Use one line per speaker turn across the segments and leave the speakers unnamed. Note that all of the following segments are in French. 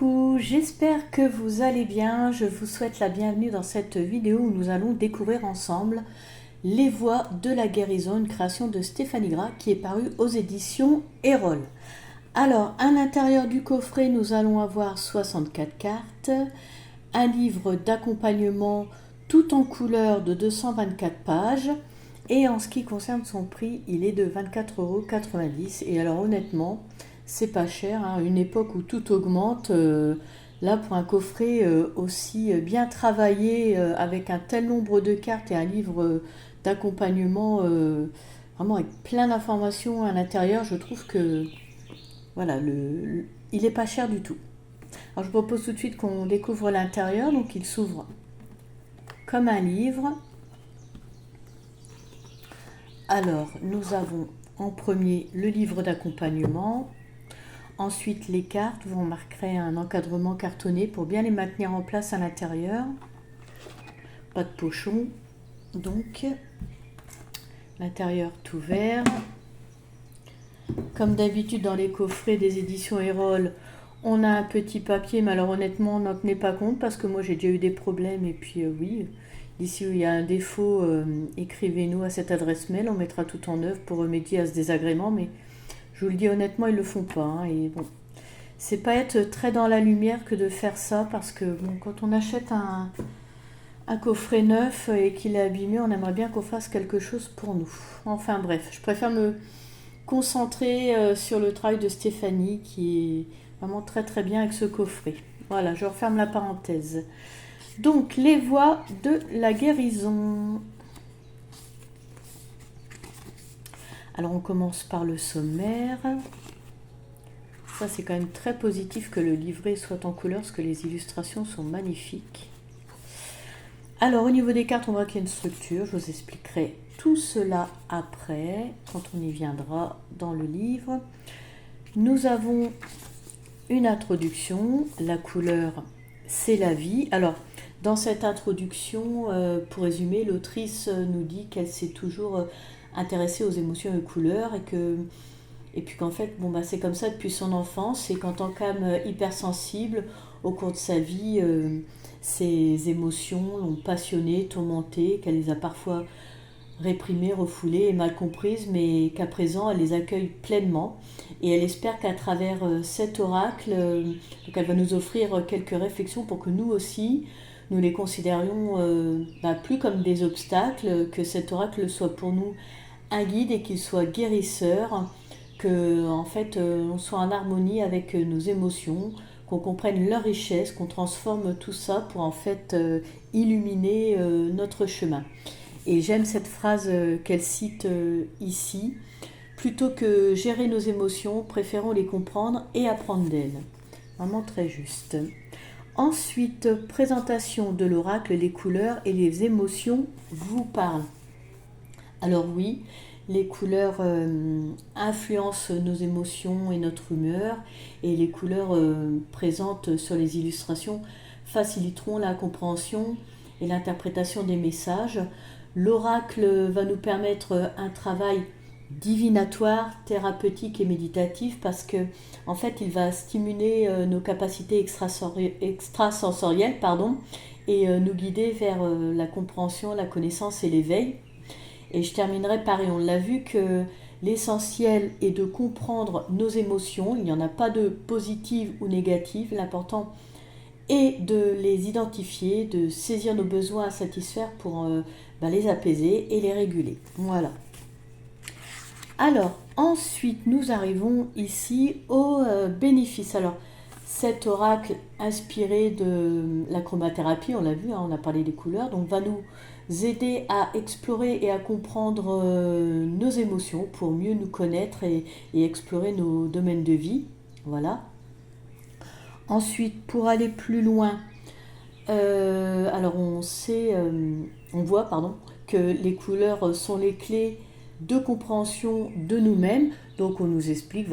Coucou, j'espère que vous allez bien. Je vous souhaite la bienvenue dans cette vidéo où nous allons découvrir ensemble Les Voies de la guérison, une création de Stéphanie Gras qui est parue aux éditions Erol. Alors, à l'intérieur du coffret, nous allons avoir 64 cartes, un livre d'accompagnement tout en couleur de 224 pages. Et en ce qui concerne son prix, il est de 24,90 €. Et alors honnêtement, c'est pas cher, hein. Une époque où tout augmente, là pour un coffret aussi bien travaillé, avec un tel nombre de cartes et un livre d'accompagnement, vraiment avec plein d'informations à l'intérieur, je trouve que voilà, il est pas cher du tout. Alors je vous propose tout de suite qu'on découvre l'intérieur. Donc il s'ouvre comme un livre. Alors nous avons en premier le livre d'accompagnement. Ensuite, les cartes, vous remarquerez un encadrement cartonné pour bien les maintenir en place à l'intérieur. Pas de pochon. Donc, l'intérieur tout vert. Comme d'habitude dans les coffrets des éditions Erol, on a un petit papier, mais alors honnêtement, n'en tenez pas compte parce que moi j'ai déjà eu des problèmes. Et puis oui, d'ici où il y a un défaut, écrivez-nous à cette adresse mail, on mettra tout en œuvre pour remédier à ce désagrément. Mais je vous le dis honnêtement, ils le font pas, hein. Et bon, c'est pas être très dans la lumière que de faire ça parce que bon, quand on achète un coffret neuf et qu'il est abîmé, on aimerait bien qu'on fasse quelque chose pour nous. Enfin bref, je préfère me concentrer sur le travail de Stéphanie qui est vraiment très très bien avec ce coffret. Voilà, je referme la parenthèse. Donc, les voies de la guérison. Alors on commence par le sommaire. Ça c'est quand même très positif que le livret soit en couleur parce que les illustrations sont magnifiques. Alors au niveau des cartes, on voit qu'il y a une structure. Je vous expliquerai tout cela après, quand on y viendra dans le livre. Nous avons une introduction. La couleur, c'est la vie. Alors dans cette introduction, pour résumer, l'autrice nous dit qu'elle s'est toujours intéressée aux émotions et aux couleurs et puis qu'en fait bon, c'est comme ça depuis son enfance et qu'en tant qu'âme hypersensible au cours de sa vie, ses émotions l'ont passionnée, tourmentée, qu'elle les a parfois réprimées, refoulées et mal comprises, mais qu'à présent elle les accueille pleinement et elle espère qu'à travers cet oracle, donc elle va nous offrir quelques réflexions pour que nous aussi nous les considérions plus comme des obstacles, que cet oracle soit pour nous un guide et qu'il soit guérisseur, que en fait on soit en harmonie avec nos émotions, qu'on comprenne leur richesse, qu'on transforme tout ça pour en fait illuminer notre chemin. Et j'aime cette phrase qu'elle cite ici: plutôt que gérer nos émotions, préférons les comprendre et apprendre d'elles. Vraiment très juste. Ensuite, présentation de l'oracle, les couleurs et les émotions vous parlent. Alors oui, les couleurs influencent nos émotions et notre humeur, et les couleurs présentes sur les illustrations faciliteront la compréhension et l'interprétation des messages. L'oracle va nous permettre un travail divinatoire, thérapeutique et méditatif parce que en fait il va stimuler nos capacités extrasensorielles et nous guider vers la compréhension, la connaissance et l'éveil. Et je terminerai par, et on l'a vu, que l'essentiel est de comprendre nos émotions. Il n'y en a pas de positives ou négatives. L'important est de les identifier, de saisir nos besoins à satisfaire pour les apaiser et les réguler. Voilà. Alors, ensuite, nous arrivons ici aux bénéfices. Alors, cet oracle inspiré de la chromathérapie, on l'a vu, hein, on a parlé des couleurs, donc va nous aider à explorer et à comprendre nos émotions pour mieux nous connaître et explorer nos domaines de vie. Voilà. Ensuite, pour aller plus loin, alors on voit que les couleurs sont les clés de compréhension de nous-mêmes. Donc on nous explique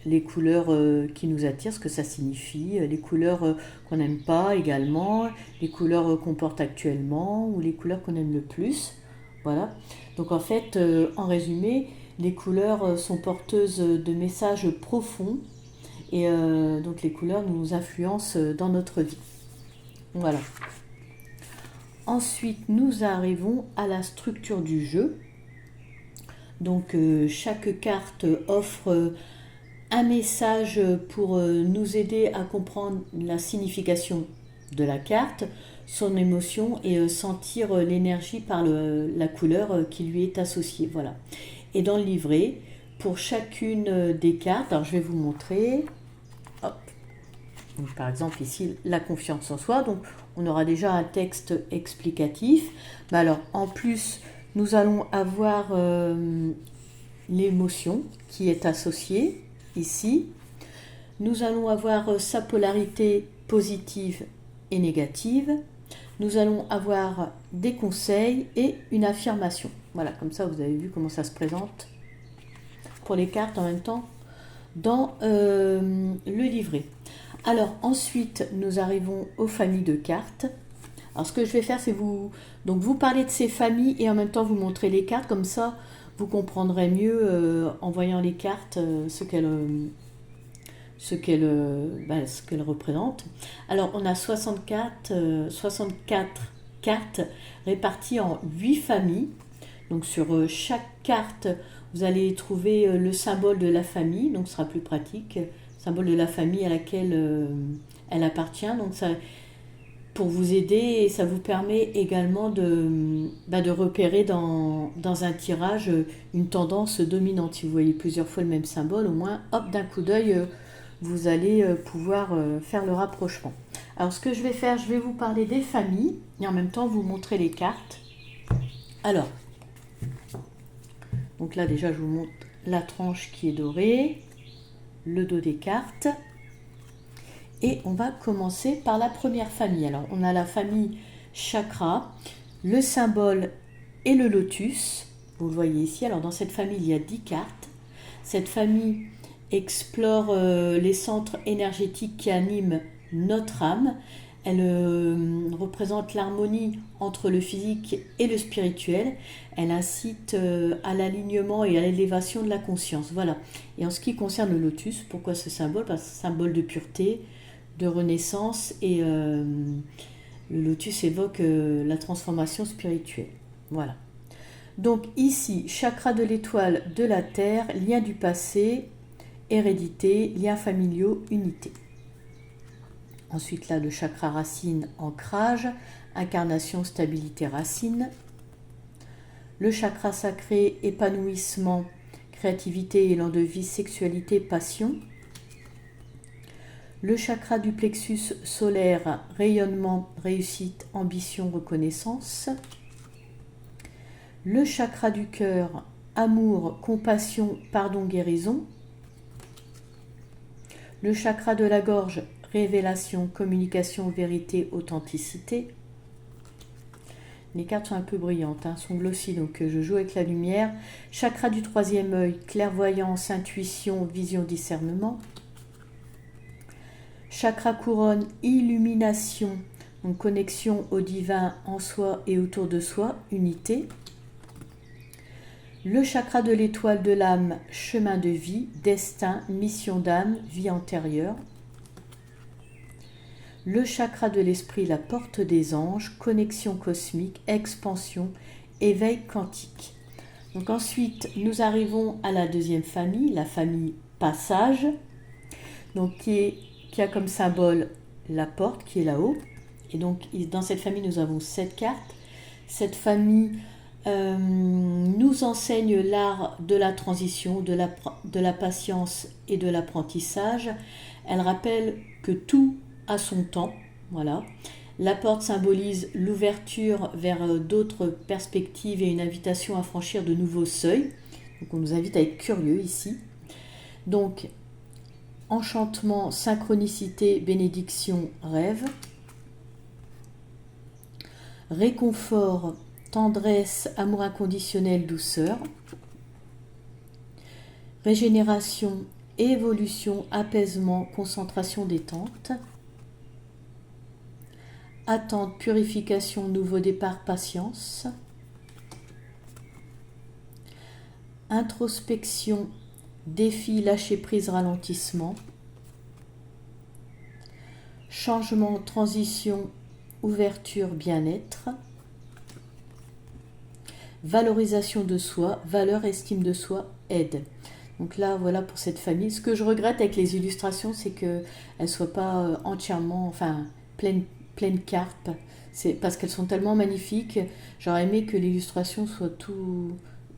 les couleurs qui nous attirent, ce que ça signifie, les couleurs qu'on n'aime pas également, les couleurs qu'on porte actuellement ou les couleurs qu'on aime le plus. Voilà. Donc en fait, en résumé, les couleurs sont porteuses de messages profonds Et donc les couleurs nous influencent dans notre vie. Voilà. Ensuite, nous arrivons à la structure du jeu. Donc chaque carte offre un message pour nous aider à comprendre la signification de la carte, son émotion et sentir l'énergie par la couleur qui lui est associée. Voilà. Et dans le livret, pour chacune des cartes, alors je vais vous montrer. Hop. Donc, par exemple ici, la confiance en soi. Donc on aura déjà un texte explicatif. Mais alors en plus, nous allons avoir l'émotion qui est associée ici. Nous allons avoir sa polarité positive et négative. Nous allons avoir des conseils et une affirmation. Voilà, comme ça vous avez vu comment ça se présente pour les cartes en même temps dans le livret. Alors ensuite, nous arrivons aux familles de cartes. Alors ce que je vais faire, c'est vous parler de ces familles et en même temps vous montrer les cartes. Comme ça, vous comprendrez mieux en voyant les cartes ce qu'elles représentent. Alors on a 64 cartes réparties en 8 familles. Donc sur chaque carte, vous allez trouver le symbole de la famille, donc ce sera plus pratique, symbole de la famille à laquelle elle appartient. Donc ça, pour vous aider, et ça vous permet également de repérer dans un tirage une tendance dominante. Si vous voyez plusieurs fois le même symbole, au moins, hop, d'un coup d'œil, vous allez pouvoir faire le rapprochement. Alors ce que je vais faire, je vais vous parler des familles et en même temps vous montrer les cartes. Alors, donc là déjà je vous montre la tranche qui est dorée, le dos des cartes. Et on va commencer par la première famille. Alors on a la famille chakra, le symbole et le lotus. Vous le voyez ici. Alors dans cette famille, il y a 10 cartes. Cette famille explore les centres énergétiques qui animent notre âme. Elle représente l'harmonie entre le physique et le spirituel. Elle incite à l'alignement et à l'élévation de la conscience. Voilà. Et en ce qui concerne le lotus, pourquoi ce symbole? Parce que c'est un symbole de pureté, de renaissance, et le lotus évoque la transformation spirituelle. Voilà. Donc ici, chakra de l'étoile de la terre, lien du passé, hérédité, liens familiaux, unité. Ensuite là, le chakra racine, ancrage, incarnation, stabilité, racine. Le chakra sacré, épanouissement, créativité, élan de vie, sexualité, passion. Le chakra du plexus solaire, rayonnement, réussite, ambition, reconnaissance. Le chakra du cœur, amour, compassion, pardon, guérison. Le chakra de la gorge, révélation, communication, vérité, authenticité. Les cartes sont un peu brillantes, sont glossy, donc je joue avec la lumière. Chakra du troisième œil, clairvoyance, intuition, vision, discernement. Chakra couronne, illumination, donc connexion au divin en soi et autour de soi, unité. Le chakra de l'étoile de l'âme, chemin de vie, destin, mission d'âme, vie antérieure. Le chakra de l'esprit, la porte des anges, connexion cosmique, expansion, éveil quantique. Donc ensuite, nous arrivons à la deuxième famille, la famille passage, donc qui a comme symbole la porte qui est là-haut. Et donc dans cette famille, nous avons 7 cartes. Cette famille nous enseigne l'art de la transition, de la patience et de l'apprentissage. Elle rappelle que tout a son temps. Voilà. La porte symbolise l'ouverture vers d'autres perspectives et une invitation à franchir de nouveaux seuils. Donc on nous invite à être curieux ici. Donc enchantement, synchronicité, bénédiction, rêve. Réconfort, tendresse, amour inconditionnel, douceur. Régénération, évolution, apaisement, concentration, détente. Attente, purification, nouveau départ, patience. Introspection, défi, lâcher prise, ralentissement. changement, transition, ouverture, bien-être, valorisation de soi, valeur, estime de soi, aide. Donc là, voilà pour cette famille. Ce que je regrette avec les illustrations, c'est qu'elles ne soient pas entièrement, enfin, pleines cartes. C'est parce qu'elles sont tellement magnifiques. J'aurais aimé que l'illustration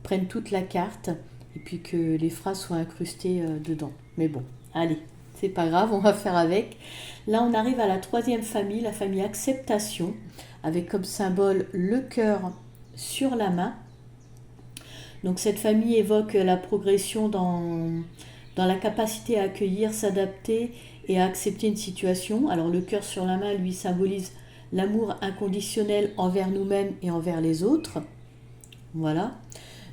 prenne toute la carte et puis que les phrases soient incrustées dedans. Mais bon, allez, c'est pas grave, on va faire avec. Là, on arrive à la troisième famille, la famille acceptation, avec comme symbole le cœur sur la main. Donc cette famille évoque la progression dans la capacité à accueillir, s'adapter et à accepter une situation. Alors le cœur sur la main, lui, symbolise l'amour inconditionnel envers nous-mêmes et envers les autres. Voilà.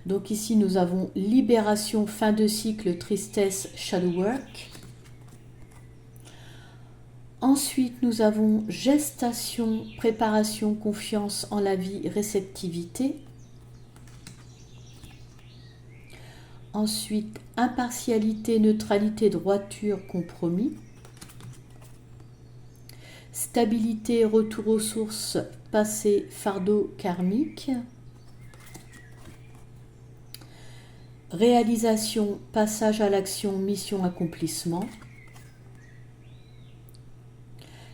Donc ici, nous avons libération, fin de cycle, tristesse, shadow work. Ensuite, nous avons gestation, préparation, confiance en la vie, réceptivité. Ensuite, impartialité, neutralité, droiture, compromis. Stabilité, retour aux sources, passé, fardeau karmique. Réalisation, passage à l'action, mission, accomplissement.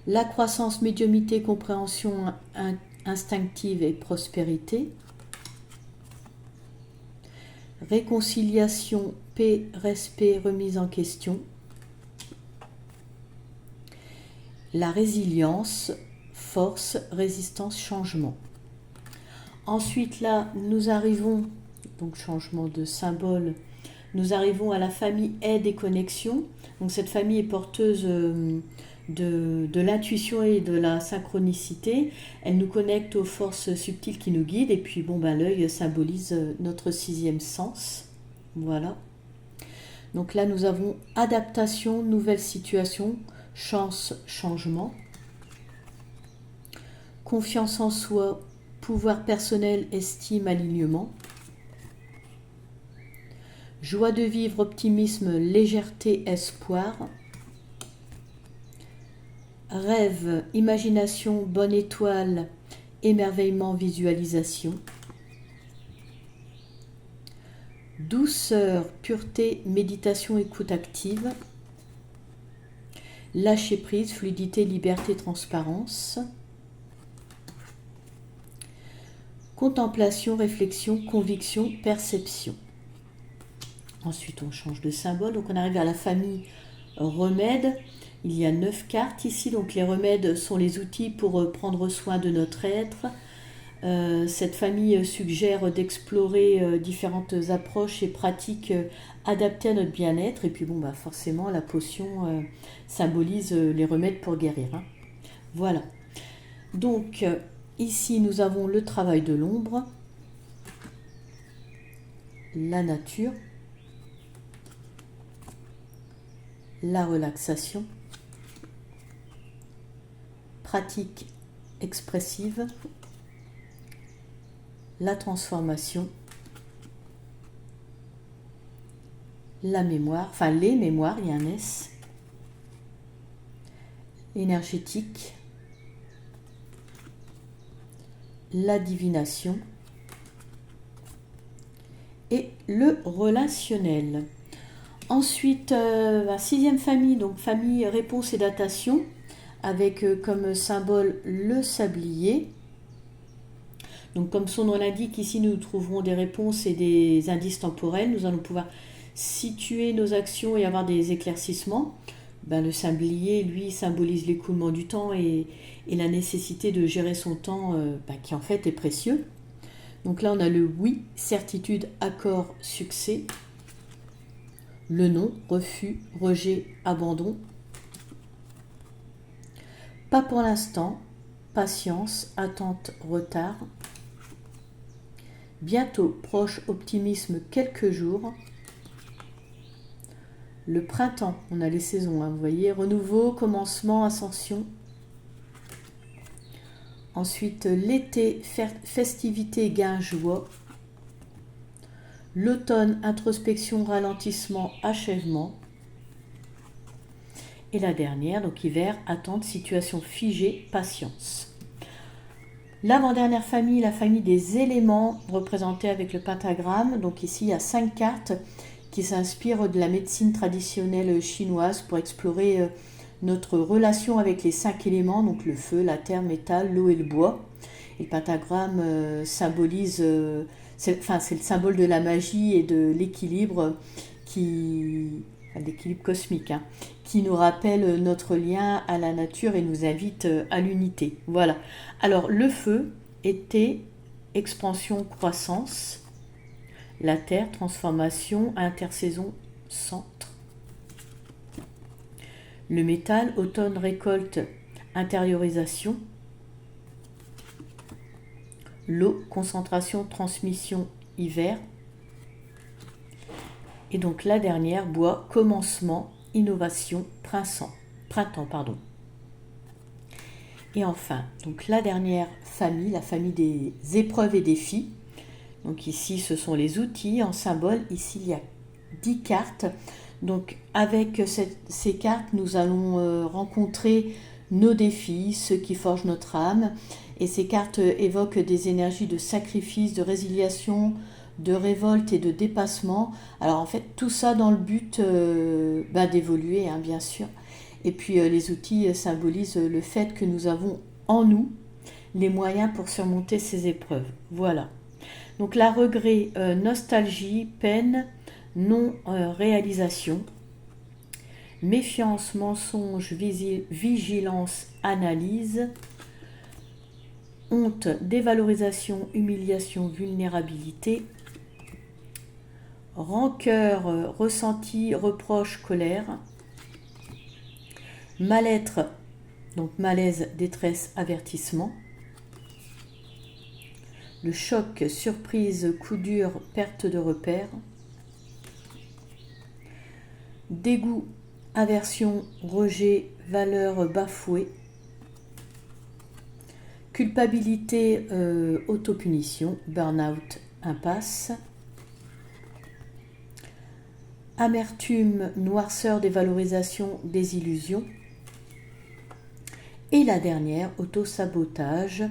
La croissance, médiumnité, compréhension instinctive et prospérité. Réconciliation, paix, respect, remise en question. La résilience, force, résistance, changement. Ensuite, là, nous arrivons, donc changement de symbole, nous arrivons à la famille aide et connexion. Donc cette famille est porteuse de l'intuition et de la synchronicité. Elle nous connecte aux forces subtiles qui nous guident. Et puis, bon, ben, l'œil symbolise notre sixième sens. Voilà. Donc là, nous avons adaptation, nouvelle situation, chance, changement. Confiance en soi, pouvoir personnel, estime, alignement. Joie de vivre, optimisme, légèreté, espoir. Rêve, imagination, bonne étoile, émerveillement, visualisation. Douceur, pureté, méditation, écoute active. Lâcher prise, fluidité, liberté, transparence. Contemplation, réflexion, conviction, perception. Ensuite, on change de symbole. Donc, on arrive à la famille remède. Il y a 9 cartes ici. Donc, les remèdes sont les outils pour prendre soin de notre être. Cette famille suggère d'explorer différentes approches et pratiques adaptées à notre bien-être. Et puis, bon, bah, forcément, la potion symbolise les remèdes pour guérir. Hein. Voilà. Donc, ici, nous avons le travail de l'ombre, la nature, la relaxation, pratique expressive, la transformation, la mémoire, enfin les mémoires, il y a un S, énergétique, la divination et le relationnel. Ensuite, la sixième famille, donc famille réponse et datation, avec comme symbole le sablier. Donc comme son nom l'indique, ici nous trouverons des réponses et des indices temporels. Nous allons pouvoir situer nos actions et avoir des éclaircissements. Le sablier, lui, symbolise l'écoulement du temps et la nécessité de gérer son temps qui en fait est précieux. Donc là on a le oui, certitude, accord, succès. Le non, refus, rejet, abandon. Pas pour l'instant, patience, attente, retard. Bientôt, proche, optimisme, quelques jours. Le printemps, on a les saisons, hein, vous voyez, renouveau, commencement, ascension. Ensuite, l'été, festivité, gain, joie. L'automne, introspection, ralentissement, achèvement. Et la dernière, donc hiver, attente, situation figée, patience. L'avant-dernière famille, la famille des éléments, représentée avec le pentagramme. Donc ici, il y a 5 cartes qui s'inspirent de la médecine traditionnelle chinoise pour explorer notre relation avec les 5 éléments, donc le feu, la terre, métal, l'eau et le bois. Et le pentagramme symbolise, c'est le symbole de la magie et de l'équilibre l'équilibre cosmique, hein, qui nous rappelle notre lien à la nature et nous invite à l'unité. Voilà. Alors le feu était expansion, croissance, la terre, transformation, intersaison, centre. Le métal, automne, récolte, intériorisation. L'eau, concentration, transmission, hiver. Et donc la dernière, bois, commencement, innovation, printemps. Et enfin, donc la dernière famille, la famille des épreuves et défis. Donc ici, ce sont les outils en symbole. Ici, il y a 10 cartes. Donc avec ces cartes, nous allons rencontrer nos défis, ceux qui forgent notre âme. Et ces cartes évoquent des énergies de sacrifice, de résiliation, de révolte et de dépassement. Alors en fait, tout ça dans le but d'évoluer, hein, bien sûr. Et puis les outils symbolisent le fait que nous avons en nous les moyens pour surmonter ces épreuves. Voilà. Donc la regret, nostalgie, peine, non-réalisation, méfiance, mensonge, vigilance, analyse, honte, dévalorisation, humiliation, vulnérabilité, rancœur, ressenti, reproche, colère, mal-être, donc malaise, détresse, avertissement, le choc, surprise, coup dur, perte de repère, dégoût, aversion, rejet, valeur bafouée, culpabilité, autopunition, burn-out, impasse, amertume, noirceur, dévalorisation, désillusion, et la dernière, autosabotage,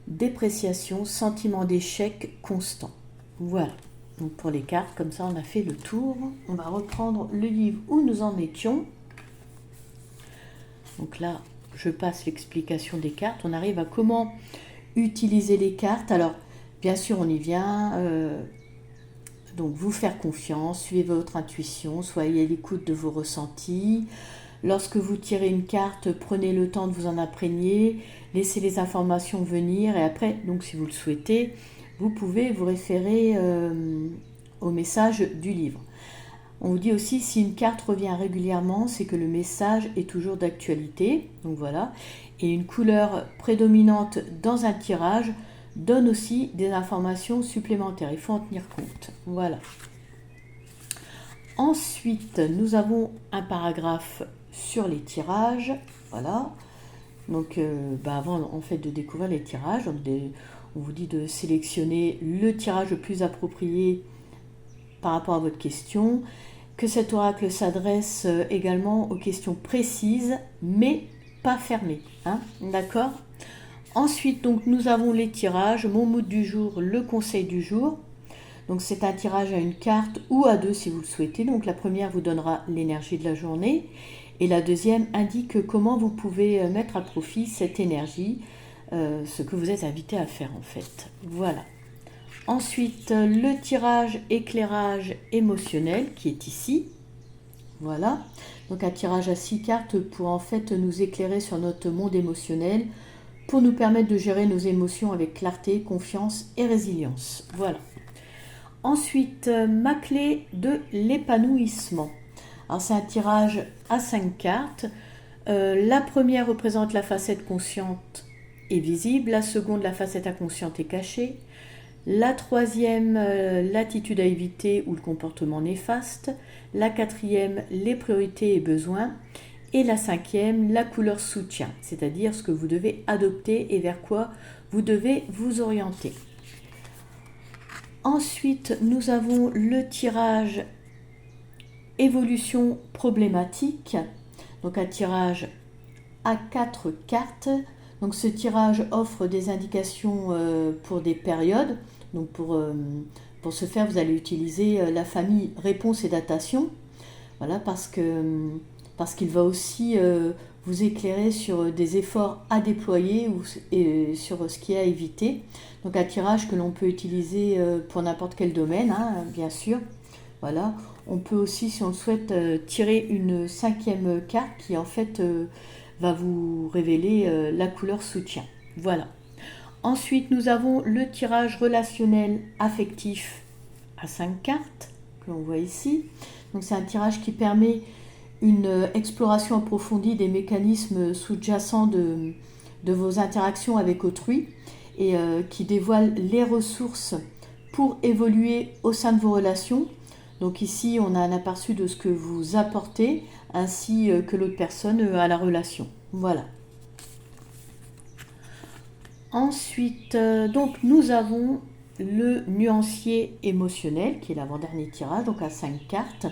dépréciation, sentiment d'échec constant. Voilà. Donc pour les cartes, comme ça on a fait le tour. On va reprendre le livre où nous en étions. Donc là, je passe l'explication des cartes. On arrive à comment utiliser les cartes. Alors, bien sûr, on y vient. Donc, vous faire confiance, suivez votre intuition, soyez à l'écoute de vos ressentis. Lorsque vous tirez une carte, prenez le temps de vous en imprégner, laissez les informations venir et après, donc si vous le souhaitez, vous pouvez vous référer au message du livre. On vous dit aussi, si une carte revient régulièrement, c'est que le message est toujours d'actualité. Donc voilà. Et une couleur prédominante dans un tirage donne aussi des informations supplémentaires. Il faut en tenir compte. Voilà. Ensuite, nous avons un paragraphe sur les tirages. Voilà. Donc, avant en fait de découvrir les tirages, on vous dit de sélectionner le tirage le plus approprié par rapport à votre question, que cet oracle s'adresse également aux questions précises, mais pas fermées. Hein, d'accord ? Ensuite, donc, nous avons les tirages, mon mood du jour, le conseil du jour. Donc, c'est un tirage à une carte ou à deux si vous le souhaitez. Donc, la première vous donnera l'énergie de la journée et la deuxième indique comment vous pouvez mettre à profit cette énergie, ce que vous êtes invité à faire en fait. Voilà. Ensuite, le tirage éclairage émotionnel qui est ici. Voilà. Donc un tirage à 6 cartes pour en fait nous éclairer sur notre monde émotionnel, pour nous permettre de gérer nos émotions avec clarté, confiance et résilience. Voilà. Ensuite, ma clé de l'épanouissement. Alors c'est un tirage à 5 cartes. La première représente la facette consciente et visible. La seconde, la facette inconsciente et cachée. La troisième, l'attitude à éviter ou le comportement néfaste. La quatrième, les priorités et besoins. Et la cinquième, la couleur soutien, c'est-à-dire ce que vous devez adopter et vers quoi vous devez vous orienter. Ensuite, nous avons le tirage évolution problématique. Donc un tirage à 4 cartes. Donc ce tirage offre des indications pour des périodes. Donc pour ce faire, vous allez utiliser la famille réponse et datation. Voilà, parce qu'il va aussi vous éclairer sur des efforts à déployer et sur ce qui est à éviter. Donc un tirage que l'on peut utiliser pour n'importe quel domaine, hein, bien sûr. Voilà. On peut aussi, si on le souhaite, tirer une 5e carte qui en fait va vous révéler la couleur soutien. Voilà. Ensuite, nous avons le tirage relationnel affectif à 5 cartes, que l'on voit ici. Donc c'est un tirage qui permet une exploration approfondie des mécanismes sous-jacents de vos interactions avec autrui et qui dévoile les ressources pour évoluer au sein de vos relations. Donc ici, on a un aperçu de ce que vous apportez ainsi que l'autre personne à la relation. Voilà. Ensuite, donc nous avons le nuancier émotionnel qui est l'avant-dernier tirage, donc à 5 cartes.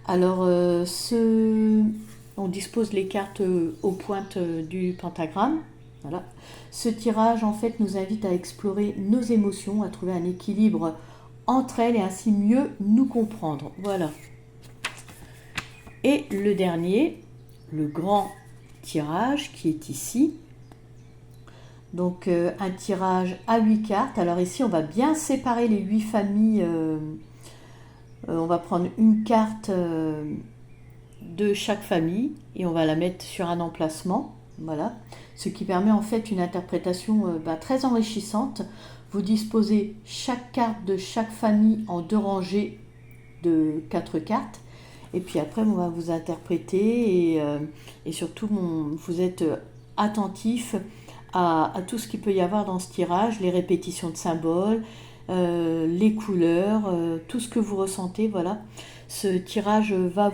Alors, on dispose les cartes aux pointes du pentagramme. Voilà. Ce tirage, en fait, nous invite à explorer nos émotions, à trouver un équilibre entre elles et ainsi mieux nous comprendre. Voilà. Et le dernier, le grand tirage qui est ici. Donc, un tirage à 8 cartes. Alors ici, on va bien séparer les 8 familles. On va prendre une carte de chaque famille et on va la mettre sur un emplacement. Voilà. Ce qui permet en fait une interprétation très enrichissante. Vous disposez chaque carte de chaque famille en 2 rangées de 4 cartes. Et puis après, on va vous interpréter et surtout, vous êtes attentif à tout ce qu'il peut y avoir dans ce tirage, les répétitions de symboles, les couleurs, tout ce que vous ressentez. Voilà. Ce tirage va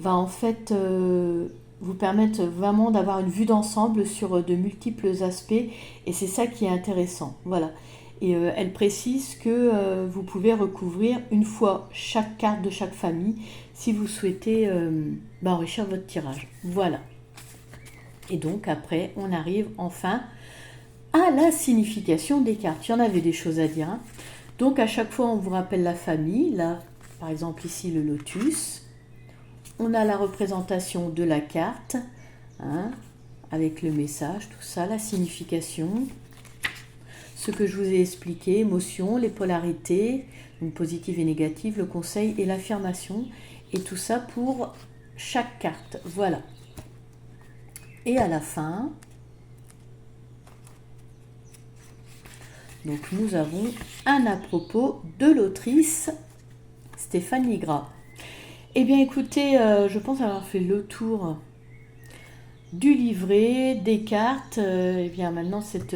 en fait vous permettre vraiment d'avoir une vue d'ensemble sur de multiples aspects et c'est ça qui est intéressant. Voilà. Et elle précise que vous pouvez recouvrir une fois chaque carte de chaque famille si vous souhaitez enrichir votre tirage. Voilà. Et donc après, on arrive enfin à la signification des cartes. Il y en avait des choses à dire. Hein. Donc à chaque fois, on vous rappelle la famille. Là, par exemple, ici, le lotus. On a la représentation de la carte, hein, avec le message, tout ça, la signification. Ce que je vous ai expliqué, émotions, les polarités, donc positives et négatives, le conseil et l'affirmation. Et tout ça pour chaque carte. Voilà. Et à la fin, donc nous avons un à propos de l'autrice Stéphanie Gras. Eh bien écoutez, je pense avoir fait le tour du livret, des cartes. Eh bien maintenant cette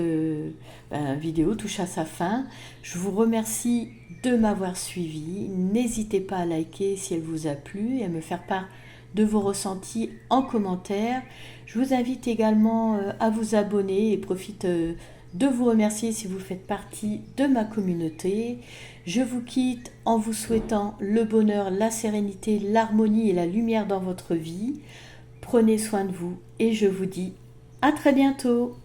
vidéo touche à sa fin. Je vous remercie de m'avoir suivi. N'hésitez pas à liker si elle vous a plu et à me faire part de vos ressentis en commentaire. Je vous invite également à vous abonner et profite de vous remercier si vous faites partie de ma communauté. Je vous quitte en vous souhaitant le bonheur, la sérénité, l'harmonie et la lumière dans votre vie. Prenez soin de vous et je vous dis à très bientôt.